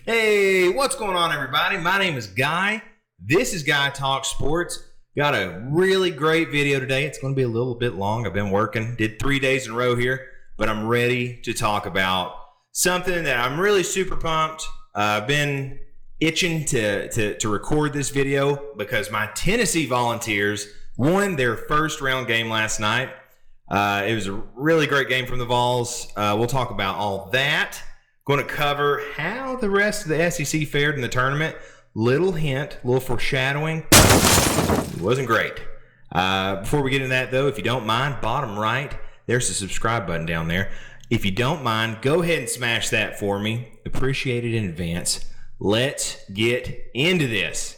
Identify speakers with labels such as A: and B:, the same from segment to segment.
A: Hey, what's going on, everybody? My name is Guy. This is Guy Talk Sports. Got a really great video today. It's going to be a little bit long. I've been working, did 3 days in a row here, but I'm ready to talk about something that I'm really super pumped. I've been itching to record this video because my Tennessee Volunteers won their first round game last night. It was a really great game from the Vols. We'll talk about all that. Going to cover how the rest of the SEC fared in the tournament. Little hint, little foreshadowing. It wasn't great. Before we get into that, though, if you don't mind, bottom right, there's the subscribe button down there. If you don't mind, go ahead and smash that for me. Appreciate it in advance. Let's get into this.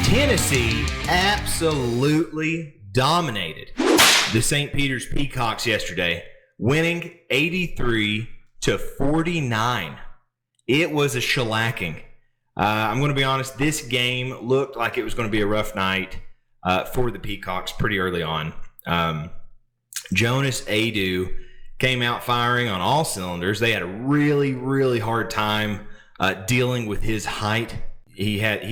A: Tennessee absolutely dominated the St. Peter's Peacocks yesterday, winning 83-49. It was a shellacking. I'm going to be honest, this game looked like it was going to be a rough night for the Peacocks pretty early on. Jonas Adu came out firing on all cylinders. They had a really, really hard time dealing with his height. He had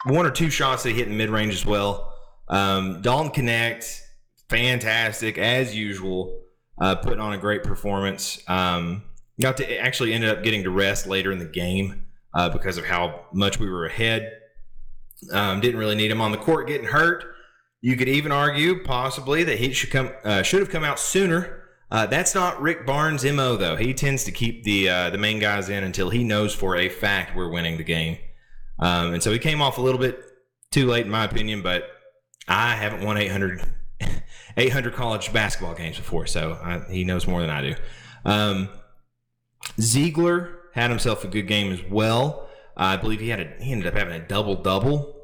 A: one or two shots that he hit in mid-range as well. Dalton Connect, fantastic as usual, putting on a great performance. Got to actually ended up getting to rest later in the game because of how much we were ahead. Didn't really need him on the court getting hurt. You could even argue possibly that he should have come out sooner. That's not Rick Barnes' MO though. He tends to keep the main guys in until he knows for a fact we're winning the game. And so he came off a little bit too late, in my opinion, but I haven't won 800 college basketball games before, so he knows more than I do. Ziegler had himself a good game as well. I believe he ended up having a double-double.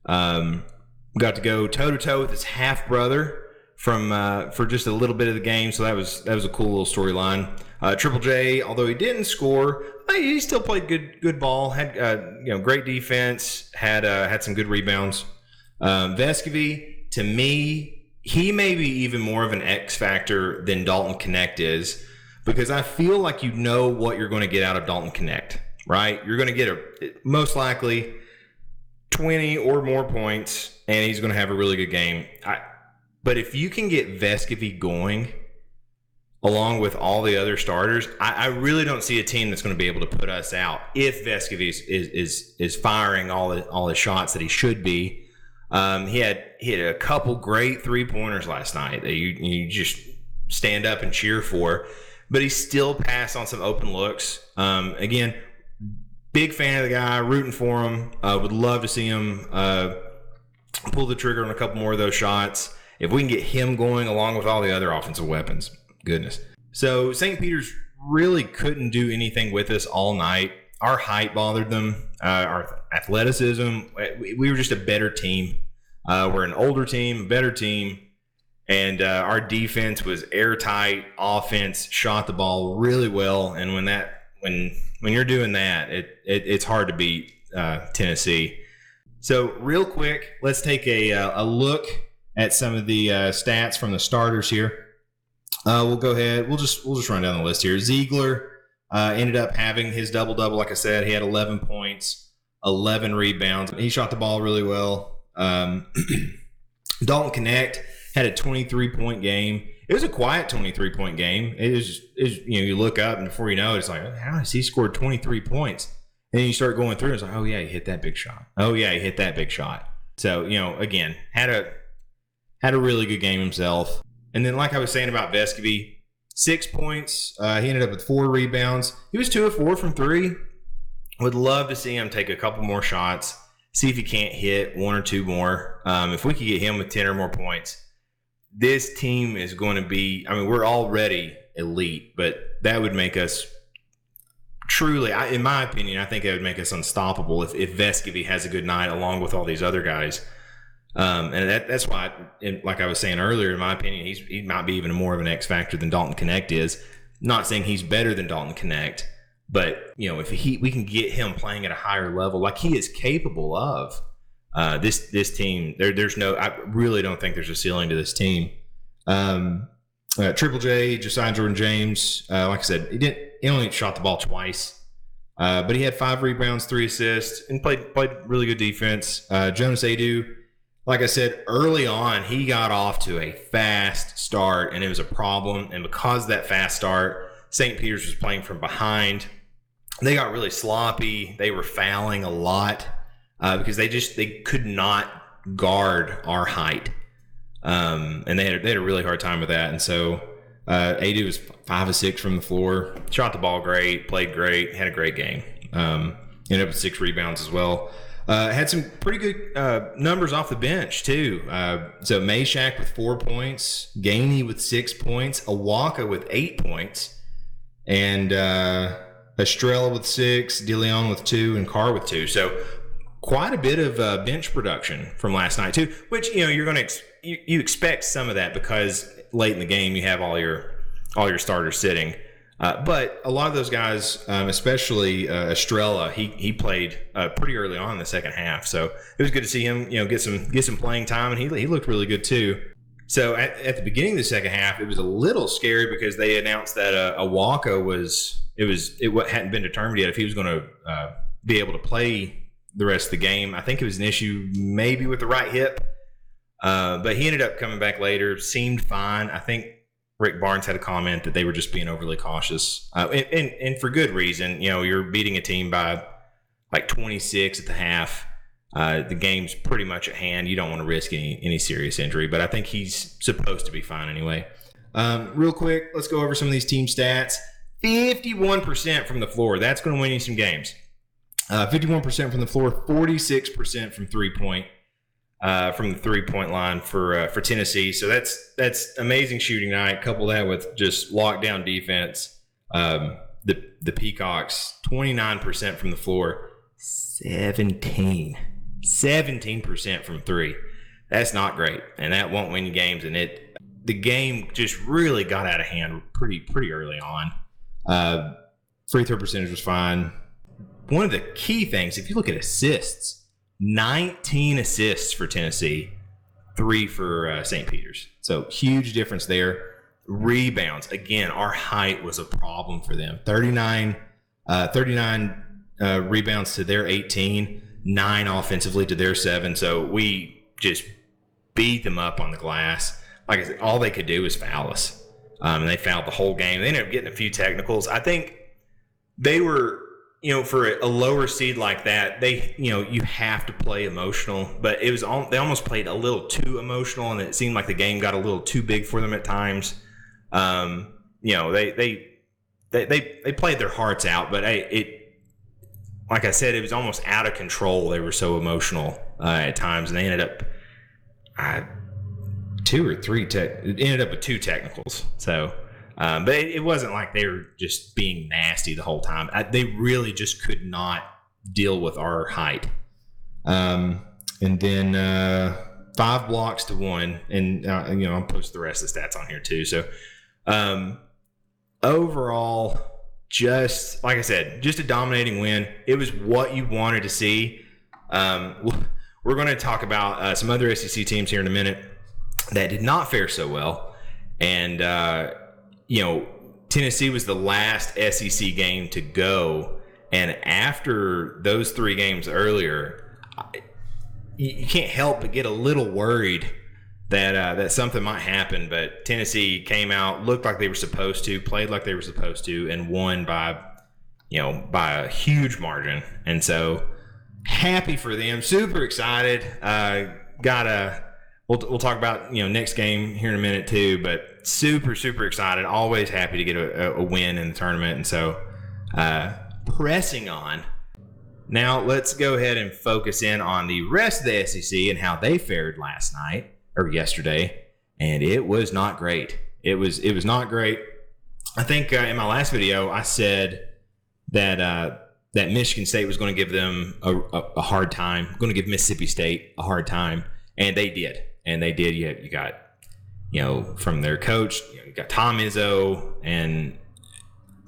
A: Got to go toe-to-toe with his half-brother for just a little bit of the game, so that was a cool little storyline. Triple J, although he didn't score, he still played good ball. Had great defense. Had some good rebounds. Vescovy, to me, he may be even more of an X factor than Dalton Connect is, because I feel like you know what you're going to get out of Dalton Connect, right? You're going to get most likely 20 or more points, and he's going to have a really good game. But if you can get Vescovy going along with all the other starters, I really don't see a team that's going to be able to put us out if Vescovy is firing all the shots that he should be. He had a couple great three-pointers last night that you just stand up and cheer for, but he still passed on some open looks. Again, big fan of the guy, rooting for him. Would love to see him pull the trigger on a couple more of those shots. If we can get him going along with all the other offensive weapons, goodness. So St. Peter's really couldn't do anything with us all night. Our height bothered them. Our athleticism. We were just a better team. We're an older team, a better team. And our defense was airtight. Offense shot the ball really well. And when you're doing that, it's hard to beat Tennessee. So real quick, let's take a look at some of the stats from the starters here. We'll go ahead. We'll just run down the list here. Ziegler ended up having his double-double. Like I said, he had 11 points, 11 rebounds. He shot the ball really well. Dalton Connect had a 23-point game. It was a quiet 23-point game. It was you look up and before you know it, it's like, how has he scored 23 points? And then you start going through and it's like, oh yeah, he hit that big shot. Oh yeah, he hit that big shot. So, again, had a really good game himself. And then, like I was saying about Vescovy, 6 points. He ended up with 4 rebounds. He was 2 of 4 from 3. Would love to see him take a couple more shots, see if he can't hit 1 or 2 more. If we could get him with 10 or more points, this team is going to be, we're already elite, but that would make us truly, in my opinion, I think it would make us unstoppable if Vescovy has a good night along with all these other guys. And that's why, like I was saying earlier, in my opinion, he might be even more of an X factor than Dalton Connect is. Not saying he's better than Dalton Connect, but if we can get him playing at a higher level, like he is capable of, This team, there's no. I really don't think there's a ceiling to this team. Triple J, Josiah Jordan James, like I said, he only shot the ball twice, but he had 5 rebounds, 3 assists, and played really good defense. Jonas Adu, like I said early on, he got off to a fast start, and it was a problem. And because of that fast start, St. Peter's was playing from behind. They got really sloppy. They were fouling a lot because they could not guard our height. And they had a really hard time with that. And so Adu was 5 of 6 from the floor, shot the ball great, played great, had a great game. Ended up with 6 rebounds as well. Had some pretty good numbers off the bench too. So Meshack with 4 points, Gainey with 6 points, Awaka with 8 points, and Estrella with 6, DeLeon with 2, and Carr with 2. So quite a bit of bench production from last night too, which you're going to you expect some of that because late in the game you have all your starters sitting. But a lot of those guys, especially Estrella, he played pretty early on in the second half, so it was good to see him get some playing time, and he looked really good too. So at the beginning of the second half, it was a little scary because they announced that Awaka hadn't been determined yet if he was going to be able to play the rest of the game. I think it was an issue maybe with the right hip, but he ended up coming back later, seemed fine. I think Rick Barnes had a comment that they were just being overly cautious, and for good reason. You're beating a team by like 26 at the half. The game's pretty much at hand. You don't want to risk any serious injury, but I think he's supposed to be fine anyway. Real quick, let's go over some of these team stats. 51% from the floor. That's going to win you some games. 51% from the floor, 46% from the 3-point line for Tennessee. So that's amazing shooting night. Couple that with just lockdown defense. The Peacocks, 29% from the floor, 17% from 3. That's not great, and that won't win you games. And the game just really got out of hand pretty early on. Free throw percentage was fine. One of the key things, if you look at assists, 19 assists for Tennessee, 3 for St. Peter's. So huge difference there. Rebounds, again, our height was a problem for them. 39 rebounds to their 18, 9 offensively to their 7. So we just beat them up on the glass. Like I said, all they could do was foul us. And they fouled the whole game. They ended up getting a few technicals. I think they were, for a lower seed like that, you have to play emotional. But they almost played a little too emotional, and it seemed like the game got a little too big for them at times. They played their hearts out, but like I said, it was almost out of control. They were so emotional at times, and they ended up 2 or 3 it ended up with 2 technicals. So, but it wasn't like they were just being nasty the whole time. They really just could not deal with our height. And then 5 blocks to 1, and I'll post the rest of the stats on here too. So, overall, just like I said, just a dominating win. It was what you wanted to see. We're going to talk about some other SEC teams here in a minute that did not fare so well. And, Tennessee was the last SEC game to go. And after those 3 games earlier, you can't help but get a little worried that something might happen. But Tennessee came out, looked like they were supposed to, played like they were supposed to, and won by a huge margin. And so happy for them, super excited. We'll talk about next game here in a minute too, but super excited. Always happy to get a win in the tournament. And so pressing on. Now let's go ahead and focus in on the rest of the SEC and how they fared last night or yesterday, and it was not great. It was not great. I think in my last video I said that Michigan State was going to give them a hard time, going to give Mississippi State a hard time, and they did. And they did. You got, from their coach, you got Tom Izzo, and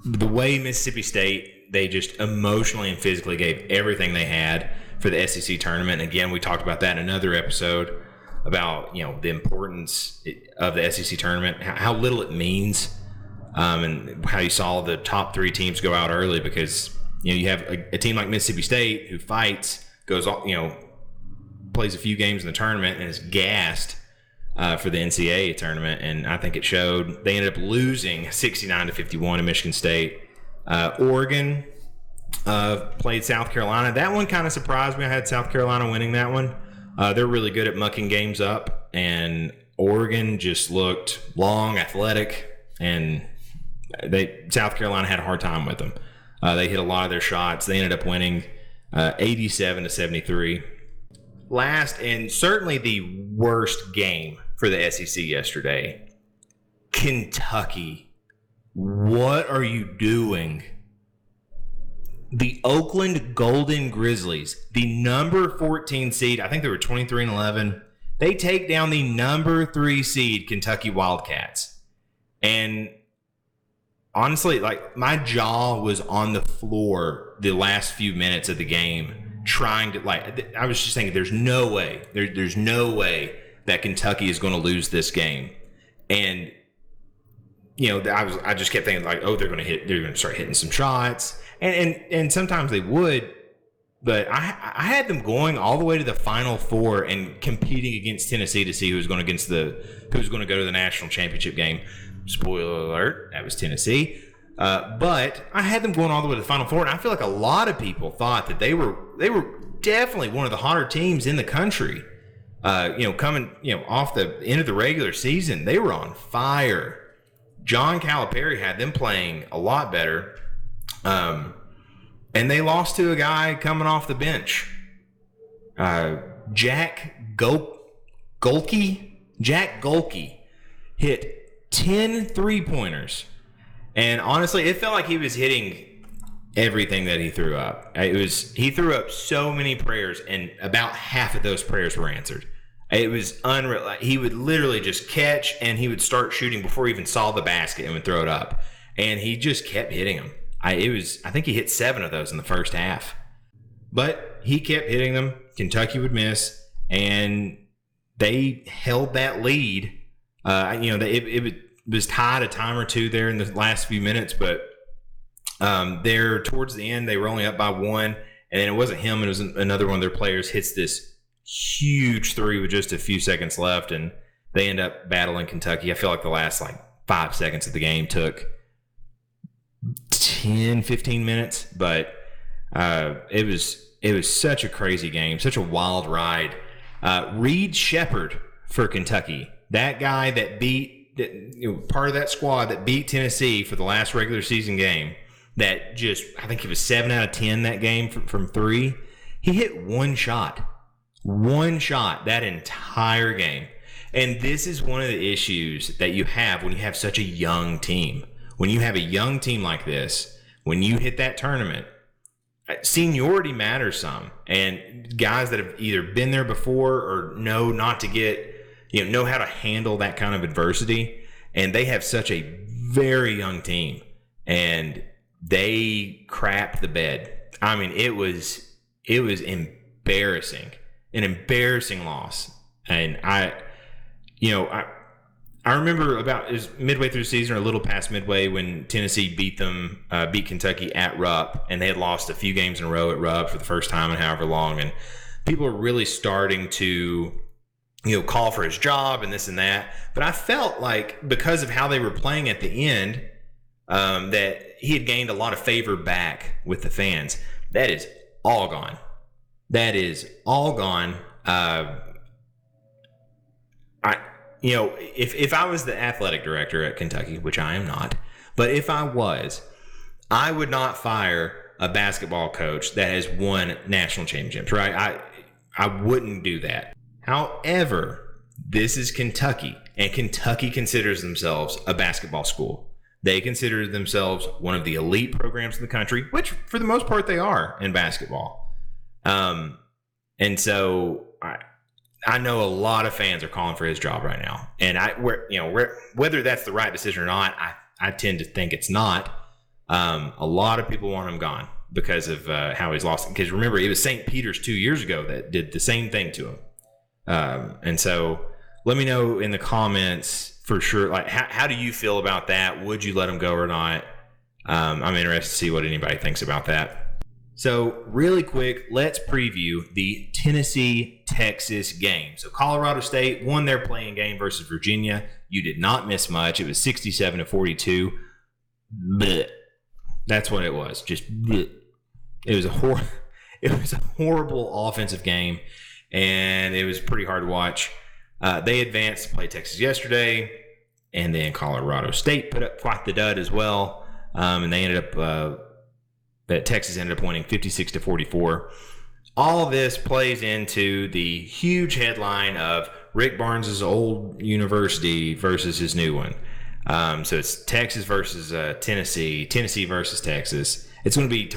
A: the way Mississippi State, they just emotionally and physically gave everything they had. for the SEC tournament. And again, we talked about that in another episode about, the importance of the SEC tournament, how little it means, and how you saw the top 3 teams go out early because, you have a team like Mississippi State who fights, goes, plays a few games in the tournament and is gassed for the NCAA tournament. And I think it showed. They ended up losing 69-51 to Michigan State. Oregon played South Carolina. That one kind of surprised me. I had South Carolina winning that one. They're really good at mucking games up, and Oregon just looked long, athletic, and South Carolina had a hard time with them. They hit a lot of their shots. They ended up winning 87-73. Last and certainly the worst game for the SEC yesterday, Kentucky. What are you doing? The Oakland Golden Grizzlies, the number 14 seed, I think they were 23-11. They take down the number 3 seed Kentucky Wildcats. And honestly, my jaw was on the floor the last few minutes of the game trying to, I was just thinking, there's no way. There's no way that Kentucky is going to lose this game. And I just kept thinking they're going to start hitting some shots, and sometimes they would, but I had them going all the way to the Final Four and competing against Tennessee to see who was going to go to the national championship game. Spoiler alert, that was Tennessee. But I had them going all the way to the Final Four, and I feel like a lot of people thought that they were definitely one of the hotter teams in the country. Coming off the end of the regular season, they were on fire. John Calipari had them playing a lot better. And they lost to a guy coming off the bench. Jack Golke hit 10 3-pointers. And honestly, it felt like he was hitting everything that he threw up. He threw up so many prayers, and about half of those prayers were answered. It was unreal. He would literally just catch, and he would start shooting before he even saw the basket and would throw it up. And he just kept hitting them. I think he hit 7 of those in the first half. But he kept hitting them. Kentucky would miss, and they held that lead. It was tied a time or two there in the last few minutes, but there towards the end, they were only up by 1. And then it wasn't him, it was another one of their players hits this huge 3 with just a few seconds left, and they end up battling Kentucky. I feel like the last 5 seconds of the game took 10-15 minutes, but it was such a crazy game, such a wild ride. Reed Shepherd for Kentucky, that guy that part of that squad that beat Tennessee for the last regular season game, that just, I think he was 7 out of 10 that game from 3. He hit one shot that entire game. And this is one of the issues that you have when you have such a young team. When you have a young team like this, when you hit that tournament, seniority matters some. And guys that have either been there before or know how to handle that kind of adversity. And they have such a very young team, and they crapped the bed. I mean, it was embarrassing, an embarrassing loss. And I remember it was midway through the season, or a little past midway, when Tennessee beat Kentucky at Rupp, and they had lost a few games in a row at Rupp for the first time in however long. And people were really starting to, call for his job and this and that. But I felt like because of how they were playing at the end, that he had gained a lot of favor back with the fans. That is all gone. If I was the athletic director at Kentucky, which I am not, but if I was, I would not fire a basketball coach that has won national championships, right? I wouldn't do that. However, this is Kentucky, and Kentucky considers themselves a basketball school. They consider themselves one of the elite programs in the country, which for the most part they are in basketball. And so I know a lot of fans are calling for his job right now, and whether that's the right decision or not, I tend to think it's not. A lot of people want him gone. because of how he's lost. Because remember, it was St. Peter's 2 years ago that did the same thing to him. And so let me know in the comments for sure. Like, how do you feel about that? Would you let him go or not? I'm interested to see what anybody thinks about that. So really quick, let's preview the Tennessee-Texas game. So Colorado State won their playing game versus Virginia. You did not miss much. It was 67-42. Blech. That's what it was. Just blech. It was a horrible offensive game, and it was pretty hard to watch. They advanced to play Texas yesterday, and then Colorado State put up quite the dud as well. And they ended up that Texas ended up winning 56-44. All of this plays into the huge headline of Rick Barnes' old university versus his new one. So it's Texas versus Tennessee, Tennessee versus Texas. It's going to be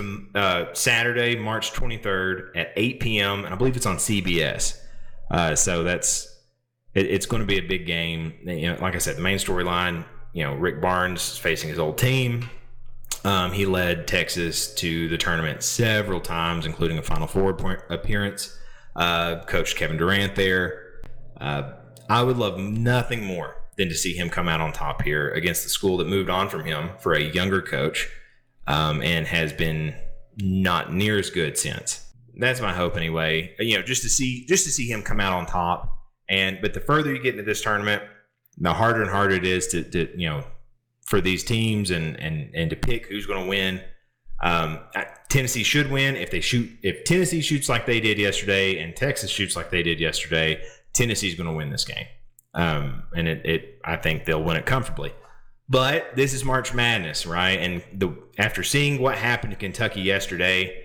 A: Saturday, March 23rd at 8 p.m., and I believe it's on CBS. So it's going to be a big game. You know, like I said, the main storyline, Rick Barnes facing his old team. He led Texas to the tournament several times, including a Final Four appearance. Coached Kevin Durant there. I would love nothing more than to see him come out on top here against the school that moved on from him for a younger coach, and has been not near as good since. That's my hope anyway. Just to see him come out on top. But the further you get into this tournament, the harder and harder it is to for these teams and to pick who's going to win. Tennessee should win if Tennessee shoots like they did yesterday and Texas shoots like they did yesterday. Tennessee's going to win this game, and I think they'll win it comfortably. But this is March Madness, right? And after seeing what happened to Kentucky yesterday,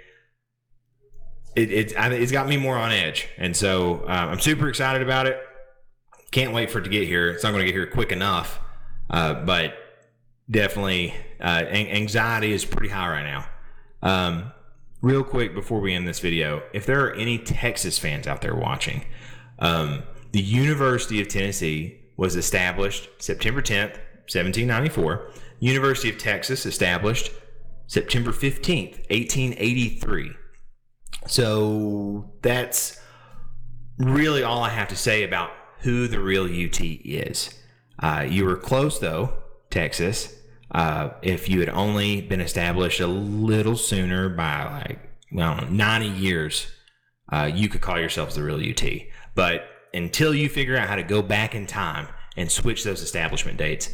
A: it's got me more on edge, and so I'm super excited about it. Can't wait for it to get here. It's not going to get here quick enough, but definitely anxiety is pretty high right now. Real quick before we end this video, if there are any Texas fans out there watching, the University of Tennessee was established September 10th, 1794. University of Texas established September 15th, 1883. So that's really all I have to say about who the real UT is. You were close though, Texas. If you had only been established a little sooner by 90 years, you could call yourselves the real UT. But until you figure out how to go back in time and switch those establishment dates,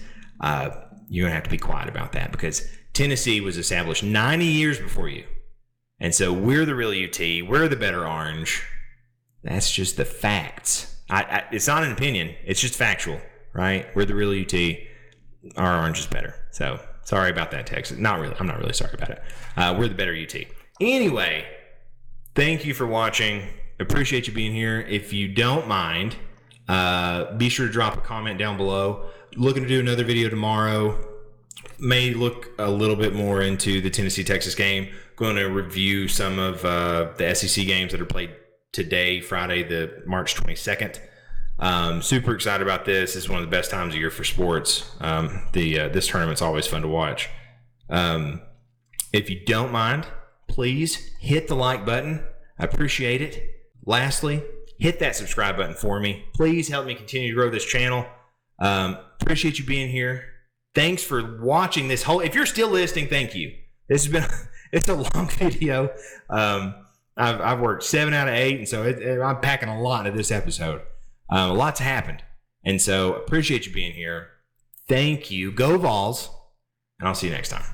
A: you're going to have to be quiet about that, because Tennessee was established 90 years before you. And so we're the real UT. We're the better orange. That's just the facts. It's not an opinion. It's just factual, right? We're the real UT. Our orange is better. So sorry about that, Texas. Not really. I'm not really sorry about it. We're the better UT. Anyway, thank you for watching. Appreciate you being here. If you don't mind, be sure to drop a comment down below. Looking to do another video tomorrow. May look a little bit more into the Tennessee-Texas game. Going to review some of the SEC games that are played today, Friday, the March 22nd. Super excited about this. This is one of the best times of year for sports. This tournament's always fun to watch. If you don't mind, please hit the like button. I appreciate it. Lastly, hit that subscribe button for me. Please help me continue to grow this channel. Appreciate you being here. Thanks for watching this whole. If you're still listening, thank you. This has been it's a long video. I've worked 7 out of 8, and so I'm packing a lot into this episode. A lot's happened, and so appreciate you being here. Thank you. Go Vols, and I'll see you next time.